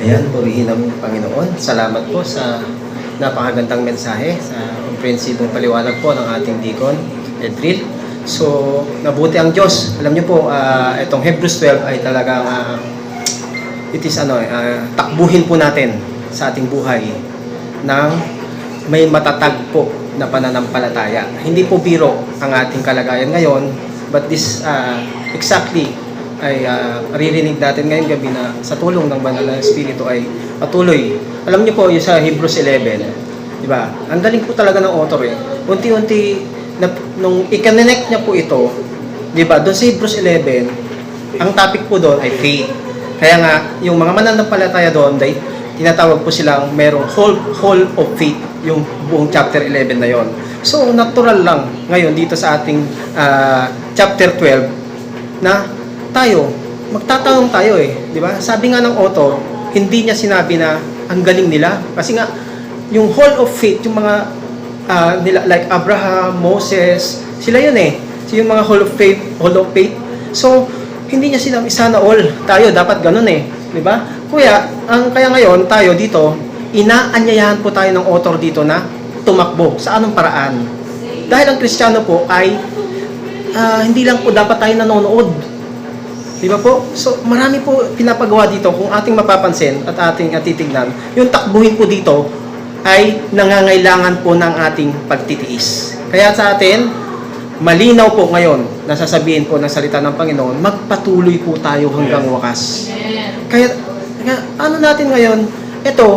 Ayan, purihin ang Panginoon. Salamat po sa napakagandang mensahe, sa komprehensibong paliwanag po ng ating Deacon Edril. So, nabuti ang Diyos. Alam niyo po, itong Hebrews 12 ay talagang takbuhin po natin sa ating buhay ng may matatag po na pananampalataya. Hindi po biro ang ating kalagayan ngayon, but this exactly ay maririnig natin ngayong gabi na sa tulong ng Banal na Espiritu ay patuloy. Alam niyo po, yung sa Hebrews 11, di ba? Ang galing po talaga ng author eh. Unti-unti, nung i-connect niya po ito, di ba? Doon sa Hebrews 11, ang topic po doon ay faith. Kaya nga, yung mga mananampalataya doon, tinatawag po silang merong whole of faith, yung buong chapter 11 na yon. So, natural lang ngayon dito sa ating chapter 12 na magtatanong tayo eh, di ba? Sabi nga ng author, hindi niya sinabi na ang galing nila. Kasi nga, yung whole of faith, yung mga nila, like Abraham, Moses, sila yun eh. Yung mga whole of faith. So, hindi niya sinabi, sana all, tayo dapat ganun eh. Di ba? Kaya ngayon, tayo dito, inaanyayahan po tayo ng author dito na tumakbo. Sa anong paraan? Dahil ang Kristiyano po ay hindi lang po dapat tayo nanonood. Di ba po? So, marami po pinapagawa dito. Kung ating mapapansin at ating titignan, yung takbuhin po dito ay nangangailangan po ng ating pagtitiis. Kaya sa atin, malinaw po ngayon, nasasabihin po ng salita ng Panginoon, magpatuloy po tayo hanggang wakas. Kaya ano natin ngayon, ito,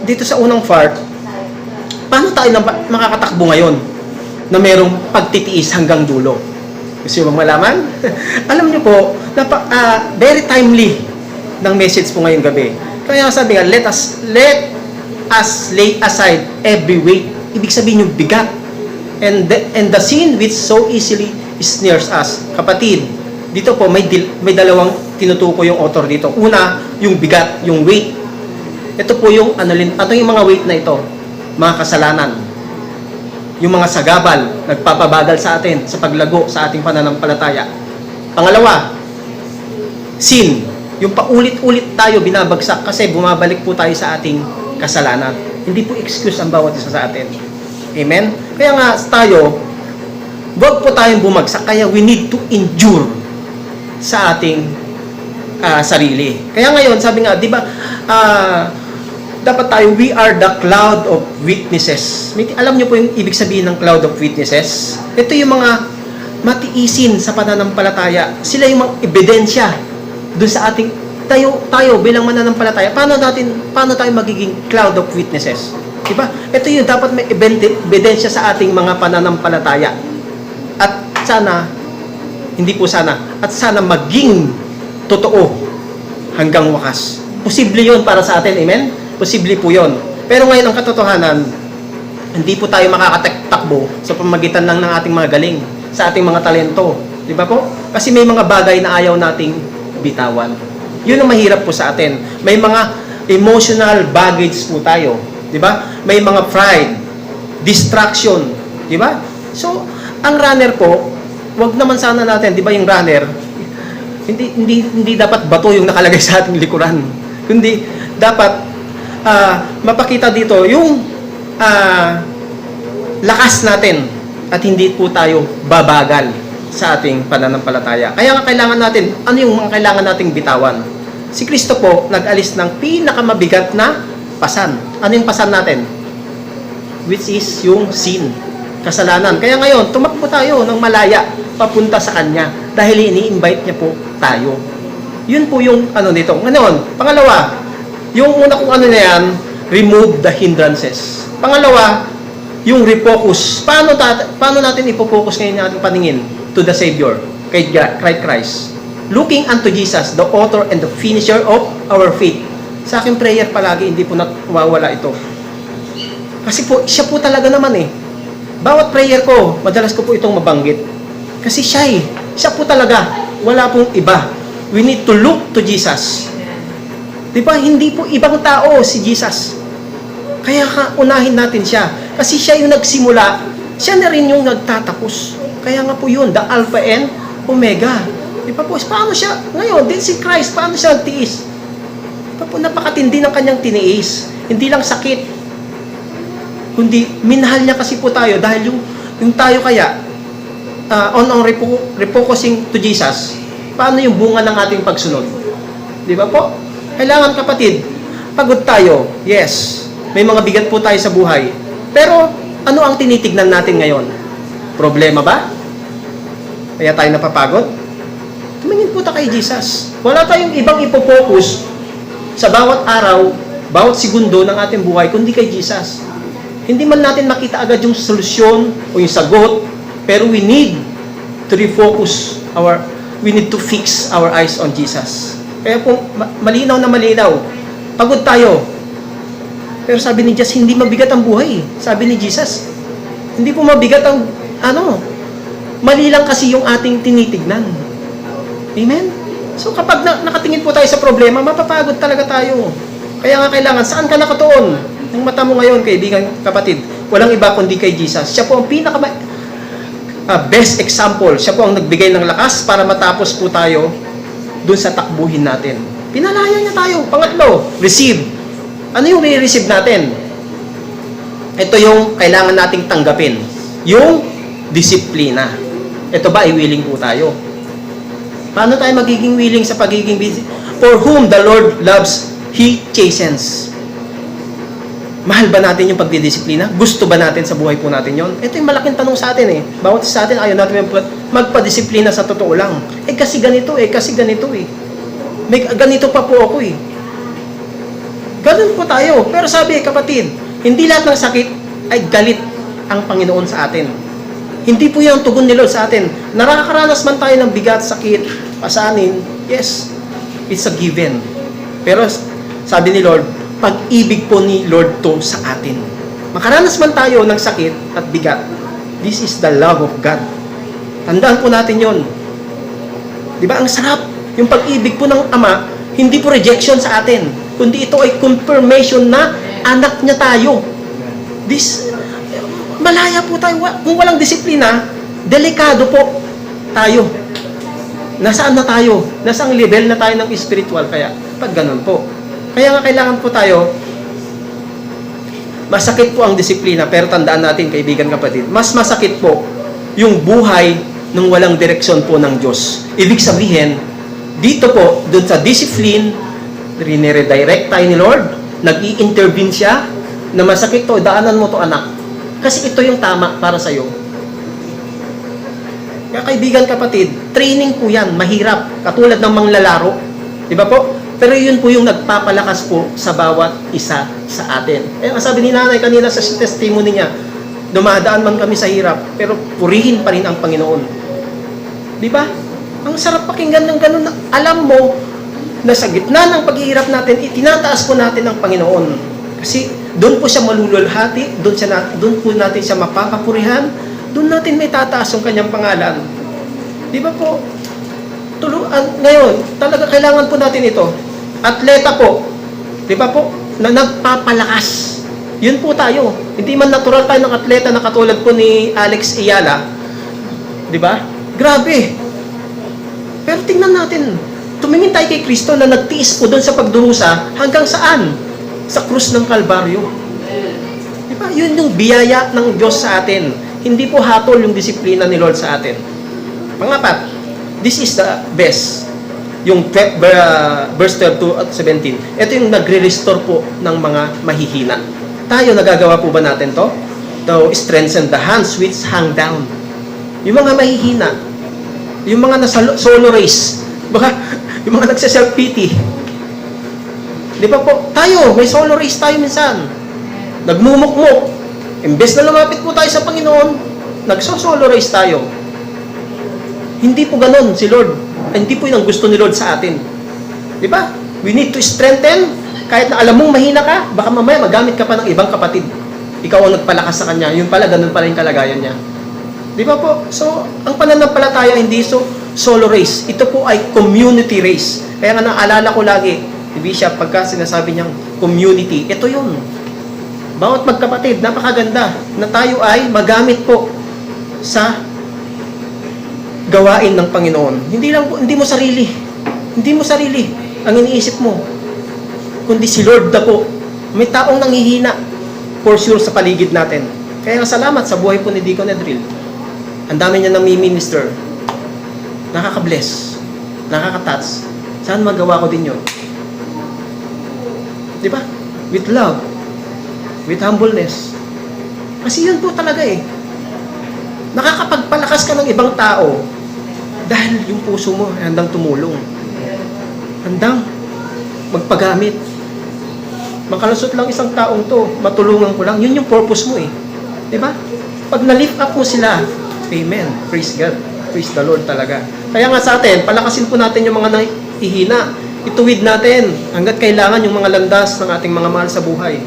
dito sa unang part, paano tayo makakatakbo ngayon na mayroong pagtitiis hanggang dulo? Gusto mo bang malaman? Alam niyo po, very timely ng message po ngayong gabi. Kaya sabi nga, let us lay aside every weight. Ibig sabihin yung bigat. And the sin which so easily snares us. Kapatid, dito po may dalawang tinutuko yung author dito. Una, yung bigat, yung weight. Ito po yung ano yung mga weight na ito? Mga kasalanan. Yung mga sagabal, nagpapabagal sa atin sa paglago sa ating pananampalataya. Pangalawa, sin. Yung paulit-ulit tayo binabagsak kasi bumabalik po tayo sa ating kasalanan. Hindi po excuse ang bawat isa sa atin. Amen? Kaya nga tayo, wag po tayong bumagsak. Kaya we need to endure sa ating sarili. Kaya ngayon, sabi nga, di ba, dapat tayo, we are the cloud of witnesses. Alam niyo po yung ibig sabihin ng cloud of witnesses? Ito yung mga matiisin sa pananampalataya. Sila yung mga ebidensya doon sa ating, tayo bilang mananampalataya. Paano tayo magiging cloud of witnesses? Diba? Ito yung dapat may ebidensya sa ating mga pananampalataya. At sana, at sana maging totoo hanggang wakas. Posible yun para sa atin, amen? Posible po yun. Pero ngayon ang katotohanan, hindi po tayo makakatakbo sa pamagitan lang ng ating mga galing, sa ating mga talento. Di ba po? Kasi may mga bagay na ayaw nating bitawan. Yun ang mahirap po sa atin. May mga emotional baggage po tayo. Di ba? May mga pride, distraction. Di ba? So, ang runner po, wag naman sana natin, di ba yung runner, hindi dapat bato yung nakalagay sa ating likuran. Kundi dapat mapakita dito yung lakas natin at hindi po tayo babagal sa ating pananampalataya. Kaya nga kailangan natin, ano yung mga kailangan nating bitawan? Si Kristo po nag-alis ng pinakamabigat na pasan. Ano yung pasan natin? Which is yung sin, kasalanan. Kaya ngayon, tumakbo tayo ng malaya papunta sa Kanya dahil ini-invite niya po tayo. Yun po yung ano dito. Ngayon, pangalawa, yung una kong ano na yan, remove the hindrances. Pangalawa, yung refocus. Paano natin ipofocus ngayon yung ating paningin to the Savior, kay Christ? Looking unto Jesus, the author and the finisher of our faith. Sa aking prayer palagi, hindi po nawawala ito. Kasi po, siya po talaga naman eh. Bawat prayer ko, madalas ko po itong mabanggit. Kasi siya po talaga. Wala pong iba. We need to look to Jesus. Diba? Hindi po ibang tao si Jesus. Kaya unahin natin siya. Kasi siya yung nagsimula Siya na rin yung nagtatapos. Kaya nga po yun, the Alpha and Omega. Di ba po, paano siya, ngayon, din si Christ, paano siya nagtiis? Di ba po, napakatindi ng kanyang tiniis. Hindi lang sakit, kundi minahal niya kasi po tayo dahil yung tayo kaya, refocusing to Jesus, paano yung bunga ng ating pagsunod? Di ba po? Kailangan kapatid, pagod tayo, yes, may mga bigat po tayo sa buhay, pero ano ang tinitignan natin ngayon? Problema ba? Kaya tayo napapagod? Tumingin po tayo kay Jesus. Wala tayong ibang ipopokus sa bawat araw, bawat segundo ng ating buhay, kundi kay Jesus. Hindi man natin makita agad yung solusyon o yung sagot, pero we need to refocus we need to fix our eyes on Jesus. Kaya po, malinaw na malinaw. Pagod tayo. Pero sabi ni Jesus, hindi mabigat ang buhay. Sabi ni Jesus, hindi po mabigat ang, mali lang kasi yung ating tinitignan. Amen? So kapag nakatingin po tayo sa problema, mapapagod talaga tayo. Kaya nga kailangan, saan ka nakatuon? Ang mata mo ngayon, kaibigan, kapatid, walang iba kundi kay Jesus. Siya po ang best example. Siya po ang nagbigay ng lakas para matapos po tayo dun sa takbuhin natin. Pinalaya niya tayo. Pangatlo, receive. Ano yung re-receive natin? Ito yung kailangan nating tanggapin. Yung disiplina. Ito ba, willing po tayo? Paano tayo magiging willing sa pagiging busy? For whom the Lord loves, He chastens. Mahal ba natin yung pagdidisiplina? Gusto ba natin sa buhay po natin yon? Ito yung malaking tanong sa atin eh. Bawat sa atin, ayaw natin magpadisiplina sa totoo lang. Kasi ganito eh. May ganito pa po ako eh. Ganun po tayo. Pero sabi kapatid, hindi lahat ng sakit ay galit ang Panginoon sa atin. Hindi po yan ang tugon ni Lord sa atin. Nakakaranas man tayo ng bigat, sakit, pasanin, yes, it's a given. Pero sabi ni Lord, pag-ibig po ni Lord to sa atin. Makaranas man tayo ng sakit at bigat, this is the love of God. Tandaan po natin yon. Di ba? Ang sarap. Yung pag-ibig po ng Ama, hindi po rejection sa atin, kundi ito ay confirmation na anak niya tayo. Malaya po tayo. Kung walang disiplina, delikado po tayo. Nasaan na tayo? Nasang level na tayo ng spiritual? Kaya, pag ganun po. Kaya nga kailangan po tayo, masakit po ang disiplina, pero tandaan natin, kaibigan kapatid, mas masakit po yung buhay nung walang direksyon po ng Diyos. Ibig sabihin, dito po, dun sa discipline, rinire-direct tayo ni Lord, nag-i-intervene siya, na masakit to, daanan mo to anak. Kasi ito yung tama para sa'yo. Kaya kaibigan kapatid, training po yan, mahirap, katulad ng manglalaro. Di ba po? Pero yun po yung nagpapalakas po sa bawat isa sa atin. Eh, sabi ni nanay kanina sa testimony niya, dumadaan man kami sa hirap, pero purihin pa rin ang Panginoon. Di ba? Ang sarap pakinggan ng ganun. Alam mo na sa gitna ng paghihirap natin, itinataas po natin ang Panginoon. Kasi doon po siya malululhati, doon po natin siya mapapapurihan, doon natin may tataas yung kanyang pangalan. Di ba po? Ngayon, talaga kailangan po natin ito. Atleta po, di ba po, na nagpapalakas. Yun po tayo. Hindi man natural tayo ng atleta na katulad po ni Alex Iyala. Di ba? Grabe. Pero tingnan natin, tumingin tayo kay Kristo na nagtiis po doon sa pagdurusa hanggang saan? Sa krus ng Kalbaryo. Di ba? Yun yung biyaya ng Diyos sa atin. Hindi po hatol yung disiplina ni Lord sa atin. Pangapat, this is the best. Yung verse 12 at 17. Ito yung nagre-restore po ng mga mahihina. Tayo, nagagawa po ba natin to? To strengthen the hands which hang down. Yung mga mahihina, yung mga nasa solo race, baka yung mga nagsa-self-pity. Di ba po? Tayo, may solo race tayo minsan. Nagmumukmuk. Imbes na lumapit po tayo sa Panginoon, nagso-solo race tayo. Hindi po ganun si Lord. Hindi po yun ang gusto ni Lord sa atin. Di ba? We need to strengthen. Kahit na alam mong mahina ka, baka mamaya magamit ka pa ng ibang kapatid. Ikaw ang nagpalakas sa kanya. Yun pala, ganun pala yung kalagayan niya. Di ba po? So, ang pananampalataya hindi solo race. Ito po ay community race. Kaya nga naalala ko lagi, si Bishop, pagka sinasabi niyang community, ito yun. Bawat magkapatid, napakaganda na tayo ay magamit po sa gawain ng Panginoon. Hindi mo sarili. Hindi mo sarili ang iniisip mo. Kundi si Lord na po. May taong nanghihina for sure sa paligid natin. Kaya salamat sa buhay po ni Deacon Edril. Ang dami niya nami-minister. Nakaka-bless. Nakaka-touch. Saan magawa ko din yun? Di ba? With love. With humbleness. Kasi yun po talaga eh. Nakakapagpalakas ka ng ibang tao dahil yung puso mo ay handang tumulong. Handang magpagamit. Makalusot lang isang taong to, matulungan ko lang. Yun yung purpose mo eh. Di ba? Pag na-lift up mo sila, amen. Praise God. Praise the Lord talaga. Kaya nga sa atin, palakasin po natin yung mga nahihina. Ituwid natin hanggat kailangan yung mga landas ng ating mga mahal sa buhay.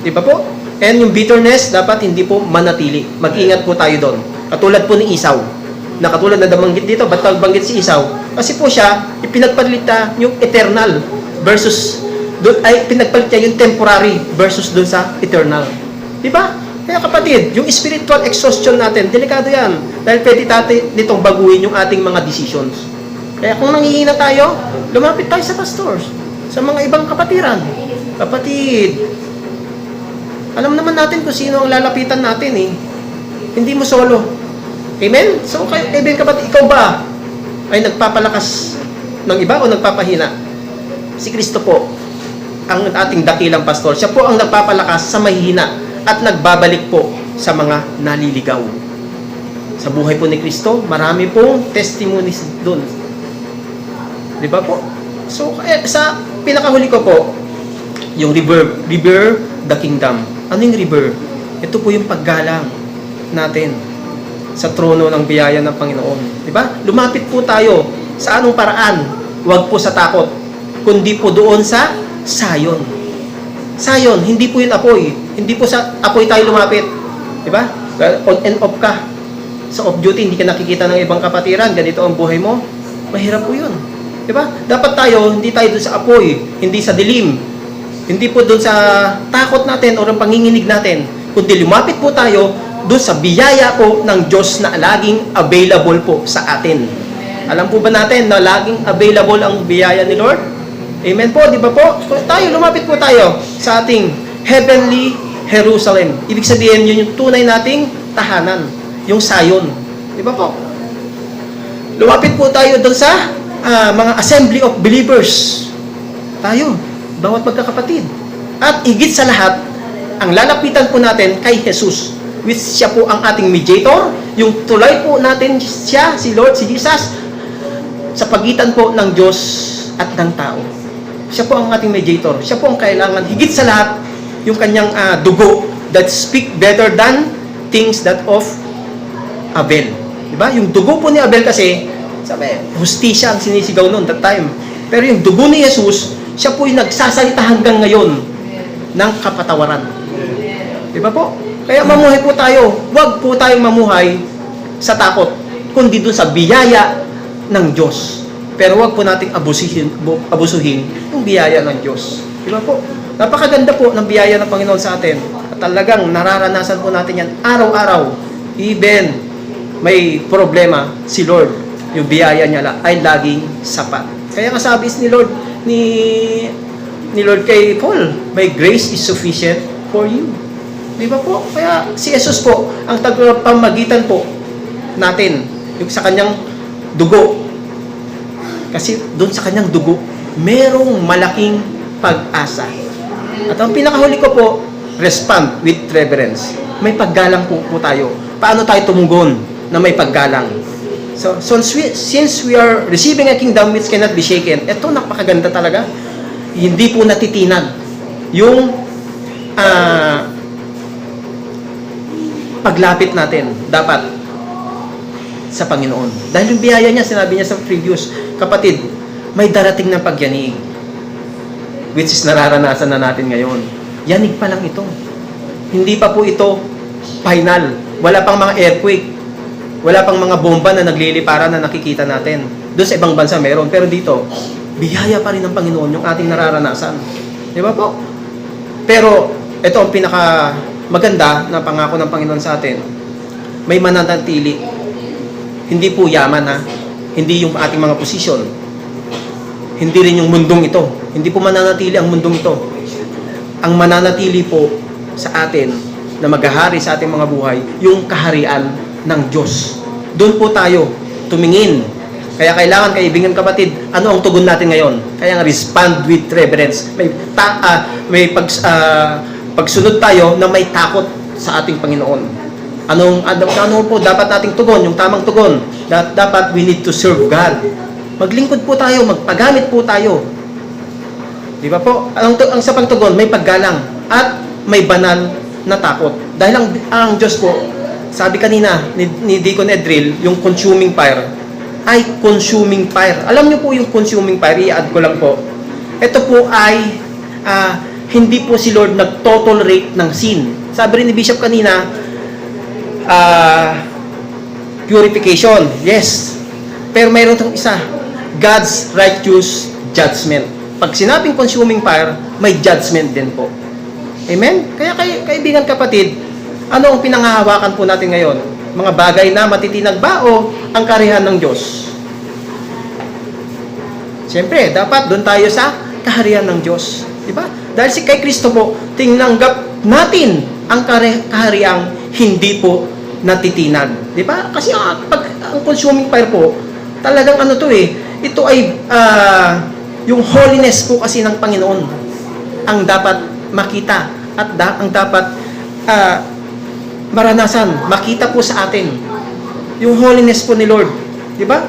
Di ba po? And yung bitterness, dapat hindi po manatili. Mag-ingat po tayo doon. Katulad po ni Esau. Na katulad na nabanggit dito, ba't nabanggit si Esau? Kasi po siya, ipinagpalit yung eternal versus, doon ay pinagpalit niya yung temporary versus doon sa eternal. Di ba? Kaya kapatid, yung spiritual exhaustion natin, delikado yan. Dahil pwede nitong baguhin yung ating mga decisions. Kaya kung nanghihina tayo, lumapit tayo sa pastors, sa mga ibang kapatiran. Kapatid, alam naman natin kung sino ang lalapitan natin eh. Hindi mo solo. Amen? So, amen kapatid, ikaw ba ay nagpapalakas ng iba o nagpapahina? Si Kristo po, ang ating dakilang pastor. Siya po ang nagpapalakas sa mahihina at nagbabalik po sa mga naliligaw. Sa buhay po ni Kristo, marami pong testimonies doon. Di ba po? So, sa pinakahuli ko po, yung rever the kingdom. Ano yung rever? Ito po yung paggalang natin sa trono ng biyaya ng Panginoon. Di ba? Lumapit po tayo sa anong paraan? Huwag po sa takot, kundi po doon sa sayon. Sayon, hindi po yun apoy. Hindi po sa apoy tayo lumapit. Di ba? On and off ka. Sa off-duty, hindi ka nakikita ng ibang kapatiran. Ganito ang buhay mo. Mahirap po yun. Di ba? Dapat tayo, hindi tayo doon sa apoy, hindi sa dilim. Hindi po doon sa takot natin o ang panginginig natin. Kundi lumapit po tayo doon sa biyaya po ng Diyos na laging available po sa atin. Alam po ba natin na laging available ang biyaya ni Lord? Amen po, di ba po? Tayo, lumapit po tayo sa ating heavenly Jerusalem. Ibig sabihin, yun yung tunay nating tahanan. Yung sayon. Di ba po? Lumapit po tayo doon sa mga assembly of believers. Tayo, bawat magkakapatid. At higit sa lahat, ang lalapitan po natin kay Jesus, which siya po ang ating mediator, yung tulay po natin siya, si Lord, si Jesus, sa pagitan po ng Diyos at ng tao. Siya po ang ating mediator. Siya po ang kailangan, higit sa lahat, yung kanyang dugo that speak better than things that of Abel. Diba? Yung dugo po ni Abel kasi, sabi, hustisya ang sinisigaw noon that time. Pero yung dugo ni Jesus, siya po yung nagsasalita hanggang ngayon ng kapatawaran. Diba po? Kaya mamuhay po tayo. Huwag po tayong mamuhay sa takot, kundi dun sa biyaya ng Diyos. Pero huwag po nating abusuhin yung biyaya ng Diyos. Diba po? Napakaganda po ng biyaya ng Panginoon sa atin. At talagang nararanasan po natin yan araw-araw. Even may problema, si Lord, yung biyaya niya ay laging sapat. Kaya nga sabi ni Lord kay Paul, my grace is sufficient for you. Di ba po? Kaya si Jesus po, ang tagapamagitan po natin, yung sa kanyang dugo. Kasi doon sa kanyang dugo, merong malaking pag-asa. At ang pinakahuli ko po, respond with reverence. May paggalang po tayo. Paano tayo tumugon na may paggalang? So since we are receiving a kingdom which cannot be shaken, ito napakaganda talaga. Hindi po natitinag yung paglapit natin dapat sa Panginoon. Dahil yung biyaya niya, sinabi niya sa previous, kapatid, may darating na pagyanig which is nararanasan na natin ngayon. Yanig pa lang ito. Hindi pa po ito final. Wala pang mga earthquake. Wala pang mga bomba na nagliliparan na nakikita natin. Doon sa ibang bansa meron. Pero dito, biyaya pa rin ng Panginoon yung ating nararanasan. Di ba po? Pero, ito ang pinaka maganda na pangako ng Panginoon sa atin. May mananatili. Hindi po yaman ha. Hindi yung ating mga posisyon. Hindi rin yung mundong ito. Hindi po mananatili ang mundong ito. Ang mananatili po sa atin na maghahari sa ating mga buhay, yung kaharian ng Diyos. Doon po tayo tumingin. Kaya kailangan, kaibigan kapatid, ano ang tugon natin ngayon? Kaya nga, respond with reverence. May pagsunod tayo na may takot sa ating Panginoon. Ano po dapat nating tugon? Yung tamang tugon. Dapat we need to serve God. Maglingkod po tayo, magpagamit po tayo. Di ba po? Ang sa pagtugon, may paggalang at may banal na takot. Dahil ang Diyos po, sabi kanina ni Deacon Edril, yung consuming fire, ay consuming fire. Alam niyo po yung consuming fire, i-add ko lang po. Ito po ay hindi po si Lord nag-tolerate ng sin. Sabi rin ni Bishop kanina, purification, yes. Pero mayroon itong isa, God's righteous judgment. Pag sinabing consuming fire, may judgment din po. Amen? Kaya kaibigan kapatid, ano ang pinanghahawakan po natin ngayon? Mga bagay na matitinag ba o ang karihan ng Diyos? Siyempre, dapat doon tayo sa kaharian ng Diyos. Diba? Dahil kay Kristo po, tinanggap natin ang kahariang hindi po natitinag. Diba? Kasi pag ang consuming fire po, talagang ano to ito ay yung holiness po kasi ng Panginoon ang dapat makita at ang dapat maranasan, makita po sa atin yung holiness po ni Lord, di ba?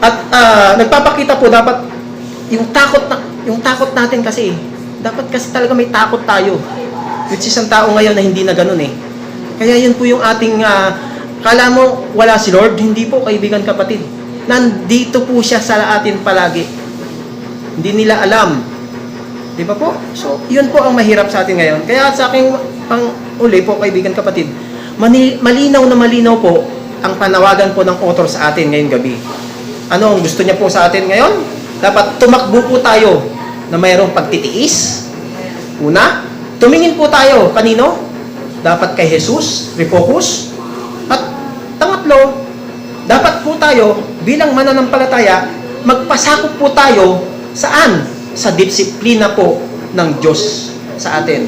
At nagpapakita po dapat yung takot natin kasi dapat kasi talaga may takot tayo, which is ang tao ngayon na hindi na ganun kaya yun po yung ating kala mo wala si Lord, hindi po kaibigan kapatid, nandito po siya sa atin palagi, hindi nila alam, di ba po? So yun po ang mahirap sa atin ngayon. Kaya sa aking uli po kaibigan kapatid, malinaw na malinaw po ang panawagan po ng author sa atin ngayong gabi. Ano ang gusto niya po sa atin ngayon? Dapat tumakbo po tayo na mayroong pagtitiis. Una, tumingin po tayo kanino? Dapat kay Jesus, refocus. At pangatlo, dapat po tayo bilang mananampalataya, magpasakop po tayo saan? Sa disiplina po ng Diyos sa atin.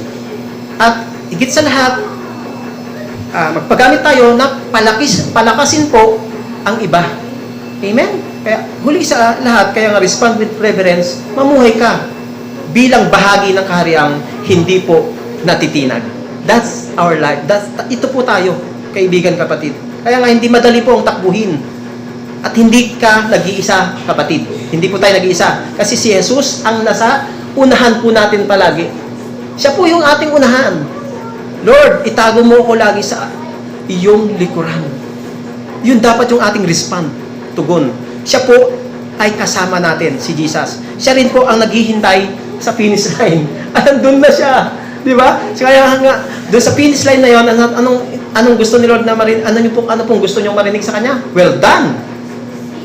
At higit sa lahat, magpagamit tayo na palakasin po ang iba. Amen? Kaya huli sa lahat, kaya nga respond with reverence, mamuhay ka bilang bahagi ng kahariang hindi po natitinag. That's our life. Ito po tayo, kaibigan kapatid. Kaya nga hindi madali po ang takbuhin. At hindi ka nag-iisa, kapatid. Hindi po tayo nag-iisa. Kasi si Jesus ang nasa unahan po natin palagi. Siya po yung ating unahan. Lord, itago mo ako lagi sa iyong likuran. Yun dapat yung ating respond, tugon. Siya po ay kasama natin, si Jesus. Siya rin po ang naghihintay sa finish line. Andun na siya. Di ba? Kaya nga, doon sa finish line na yun, anong gusto ni Lord na marinig? Ano pong gusto niyong marinig sa Kanya? Well done,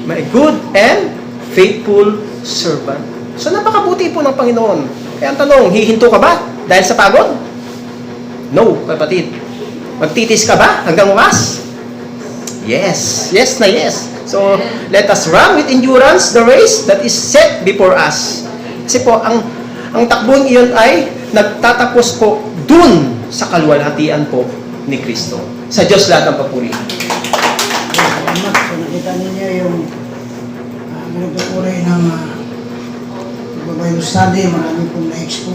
my good and faithful servant. So, napakabuti po ng Panginoon. Kaya ang tanong, hihinto ka ba dahil sa pagod? No, kapatid. Magtitis ka ba hanggang umas? Yes. Yes na yes. So, let us run with endurance the race that is set before us. Kasi po, ang takbuhan iyon ay nagtatapos po dun sa kaluwalhatian po ni Kristo. Sa Diyos lahat ng papuri. Salamat. So, nakita ninyo yung nagtutuloy ng Bible study. Marami pong na-expose.